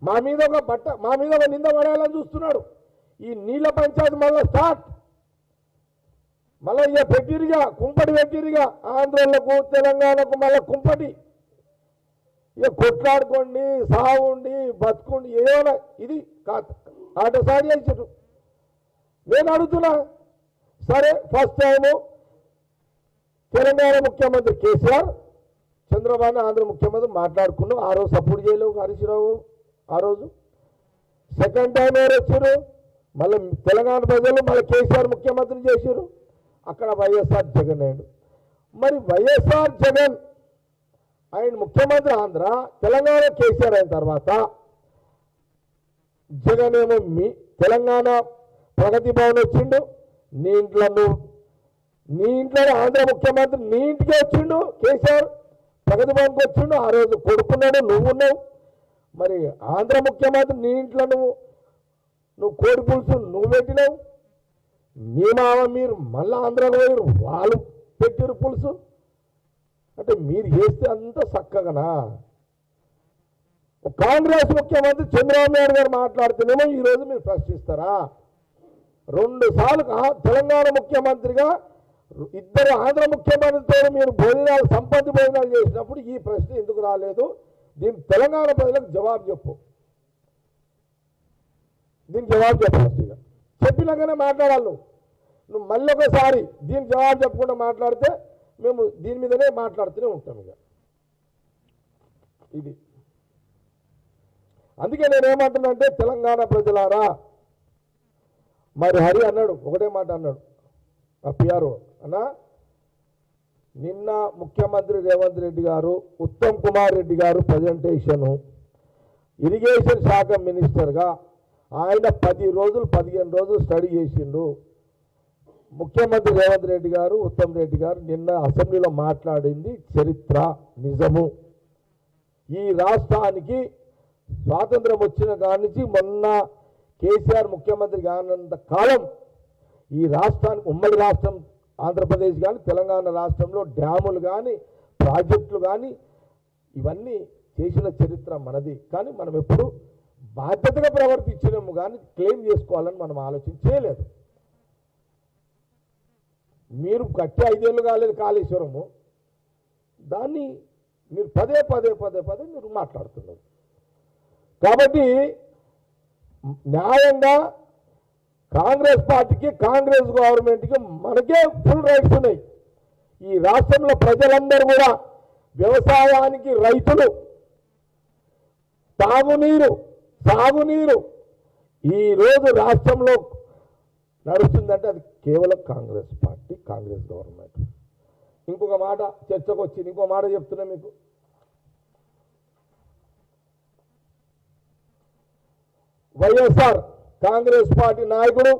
మా మీద ఒక నింద పడేయాలని చూస్తున్నాడు. ఈ నీళ్ళ పంచాయతీ మళ్ళీ స్టార్ట్, మళ్ళీ ఇక పెట్టిరిగా కుంపటి పెట్టిరిగా ఆంధ్రోళ్లకు తెలంగాణకు మళ్ళీ కుంపటి. ఇక కొట్లాడుకోండి, సాగుండి, బతుకుండి, ఏమైనా ఇది ఆటసారి చేసారు. నేను అడుగుతున్నా, సరే ఫస్ట్ టైము తెలంగాణ ముఖ్యమంత్రి కేసీఆర్, చంద్రబాబు ఆంధ్ర ముఖ్యమంత్రి మాట్లాడుకున్నాం. ఆ రోజు సపోర్ట్ చేయలేవు హరీశ్రావు. ఆ రోజు సెకండ్ టైం ఎవరు వచ్చారు? మళ్ళీ తెలంగాణ ప్రజలు మళ్ళీ కేసీఆర్ ముఖ్యమంత్రి చేశారు. అక్కడ వైఎస్ఆర్ జగన్ అయ్యాడు. మరి వైఎస్ఆర్ జగన్ ఆయన ముఖ్యమంత్రి ఆంధ్ర, తెలంగాణ కేసీఆర్ అయిన తర్వాత జగన్ ఏమో మీ తెలంగాణ ప్రగతి భవన్ వచ్చిండు, నీ ఇంట్లో ఆంధ్ర ముఖ్యమంత్రి నీ ఇంటికే వచ్చిండు. కేసీఆర్ ప్రగతి భవన్కి వచ్చిండు. ఆ రోజు కొడుకున్నాడు, నువ్వున్నావు. మరి ఆంధ్ర ముఖ్యమంత్రి నీ ఇంట్లో నువ్వు కోడి పులుసు నువ్వు పెట్టినావు. నీ మామ మీరు మళ్ళీ ఆంధ్రాలో పోయారు, వాళ్ళు పెట్టిరు పులుసు. అంటే మీరు చేస్తే అంత చక్కగానా? కాంగ్రెస్ ముఖ్యమంత్రి చంద్రబాబు నాయుడు గారు మాట్లాడుతూనేమో ఈరోజు మీరు ప్రశ్నిస్తారా? 2 సార్లు తెలంగాణ ముఖ్యమంత్రిగా ఇద్దరు ఆంధ్ర ముఖ్యమంత్రితో మీరు భోజనాలు సంపత్తి భోజనాలు చేసినప్పుడు ఈ ప్రశ్న ఎందుకు రాలేదు? దీని తెలంగాణ ప్రజలకు జవాబు చెప్పు. దీనికి జవాబు చెప్పాల్సి చెప్పినాకనే మాట్లాడాలి. నువ్వు మళ్ళీ ఒకసారి దీనికి జవాబు చెప్పకుండా మాట్లాడితే మేము దీని మీదనే మాట్లాడుతూనే ఉంటాం. ఇక ఇది అందుకే నేనేమంటున్నా అంటే, తెలంగాణ ప్రజలారా, మరి హరి అన్నాడు ఒకటే మాట అన్నాడు ఆ పిఆర్ఓ అన్నా, నిన్న ముఖ్యమంత్రి రేవంత్ రెడ్డి గారు ఉత్తమ్ కుమార్ రెడ్డి గారు ప్రజెంటేషను ఇరిగేషన్ శాఖ మినిస్టర్గా ఆయన 10 రోజులు 15 రోజులు స్టడీ చేసిండు. ముఖ్యమంత్రి రేవంత్ రెడ్డి గారు ఉత్తమ్ రెడ్డి గారు నిన్న అసెంబ్లీలో మాట్లాడింది చరిత్ర, నిజము. ఈ రాష్ట్రానికి స్వాతంత్రం వచ్చిన కాడి నుంచి మొన్న కేసీఆర్ ముఖ్యమంత్రి కానంత కాలం ఈ రాష్ట్రానికి, ఉమ్మడి రాష్ట్రం ఆంధ్రప్రదేశ్ కానీ తెలంగాణ రాష్ట్రంలో డ్యాములు కానీ ప్రాజెక్టులు కానీ ఇవన్నీ చేసిన చరిత్ర మనది. కానీ మనం ఎప్పుడు బాధ్యతగా ప్రవర్తించినాము కానీ క్లెయిమ్ చేసుకోవాలని మనం ఆలోచన చేయలేదు. మీరు కట్టి 5 ఏళ్ళు కాలేదు కాళేశ్వరము, దాన్ని మీరు పదే మీరు మాట్లాడుతున్నారు. కాబట్టి న్యాయంగా కాంగ్రెస్ పార్టీకి, కాంగ్రెస్ గవర్నమెంట్కి మనకే ఫుల్ రైట్స్ ఉన్నాయి. ఈ రాష్ట్రంలో ప్రజలందరూ కూడా వ్యవసాయానికి రైతులు, తాగునీరు, సాగునీరు ఈరోజు రాష్ట్రంలో నడుస్తుందంటే అది కేవలం కాంగ్రెస్ పార్టీ, కాంగ్రెస్ గవర్నమెంట్. ఇంకొక మాట చర్చకు వచ్చింది, ఇంకో మాట చెప్తున్నా మీకు. వైఎస్ఆర్ కాంగ్రెస్ పార్టీ నాయకుడు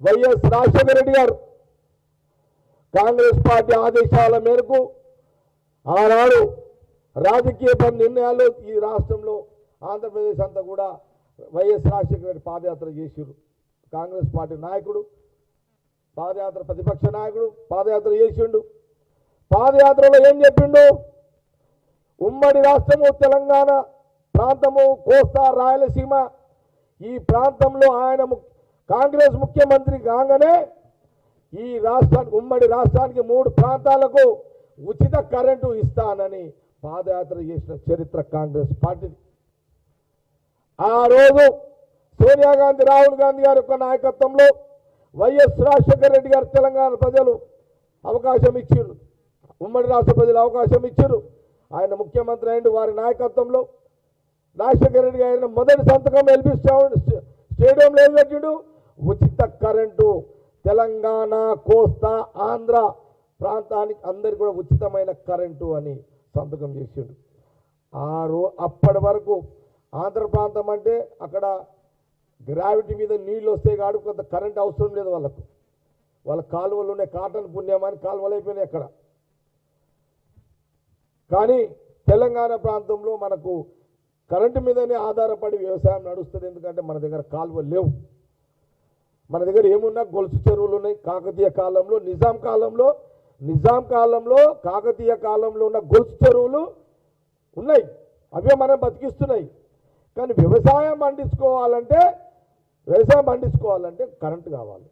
వైఎస్ రాజశేఖర రెడ్డి గారు కాంగ్రెస్ పార్టీ ఆదేశాల మేరకు ఆనాడు రాజకీయ నిర్ణయాలు ఈ రాష్ట్రంలో ఆంధ్రప్రదేశ్ అంతా కూడా వైఎస్ రాజశేఖర రెడ్డి పాదయాత్ర చేశారు. కాంగ్రెస్ పార్టీ నాయకుడు పాదయాత్ర, ప్రతిపక్ష నాయకుడు పాదయాత్ర చేసిండు. పాదయాత్రలో ఏం చెప్పిండు? ఉమ్మడి రాష్ట్రము తెలంగాణ ప్రాంతము, కోస్తా, రాయలసీమ ఈ ప్రాంతంలో ఆయన కాంగ్రెస్ ముఖ్యమంత్రి కాగానే ఈ రాష్ట్రానికి, ఉమ్మడి రాష్ట్రానికి 3 ప్రాంతాలకు ఉచిత కరెంటు ఇస్తానని పాదయాత్ర చేసిన చరిత్ర కాంగ్రెస్ పార్టీది. ఆ రోజు సోనియా గాంధీ, రాహుల్ గాంధీ గారి యొక్క నాయకత్వంలో వైఎస్ రాజశేఖర రెడ్డి గారు తెలంగాణ ప్రజలు అవకాశం ఇచ్చారు, ఉమ్మడి రాష్ట్ర ప్రజలు అవకాశం ఇచ్చారు. ఆయన ముఖ్యమంత్రి అయిన వారి నాయకత్వంలో రాజశేఖర రెడ్డి గారి మొదటి సంతకం ఎల్బీ స్టేడియంలో ఏం పెట్టిండు? ఉచిత కరెంటు తెలంగాణ, కోస్తా, ఆంధ్ర ప్రాంతానికి అందరికి కూడా ఉచితమైన కరెంటు అని సంతకం చేసిండు. అప్పటి వరకు ఆంధ్ర ప్రాంతం అంటే అక్కడ గ్రావిటీ మీద నీళ్ళు వస్తాయి కాదు, కొంత కరెంట్ అవసరం లేదు వాళ్ళకు. వాళ్ళ కాలువలు ఉన్నాయి, కాటన్ పుణ్యమాని కాలువలు అయిపోయినాయి అక్కడ. కానీ తెలంగాణ ప్రాంతంలో మనకు కరెంటు మీదనే ఆధారపడి వ్యవసాయం నడుస్తుంది. ఎందుకంటే మన దగ్గర కాలువలు లేవు. మన దగ్గర ఏమున్నా గొలుసు చెరువులు ఉన్నాయి. కాకతీయ కాలంలో, నిజాం కాలంలో కాకతీయ కాలంలో ఉన్న గొలుసు చెరువులు ఉన్నాయి, అవే మనం బతికిస్తున్నాయి. కానీ వ్యవసాయం పండించుకోవాలంటే కరెంటు కావాలి.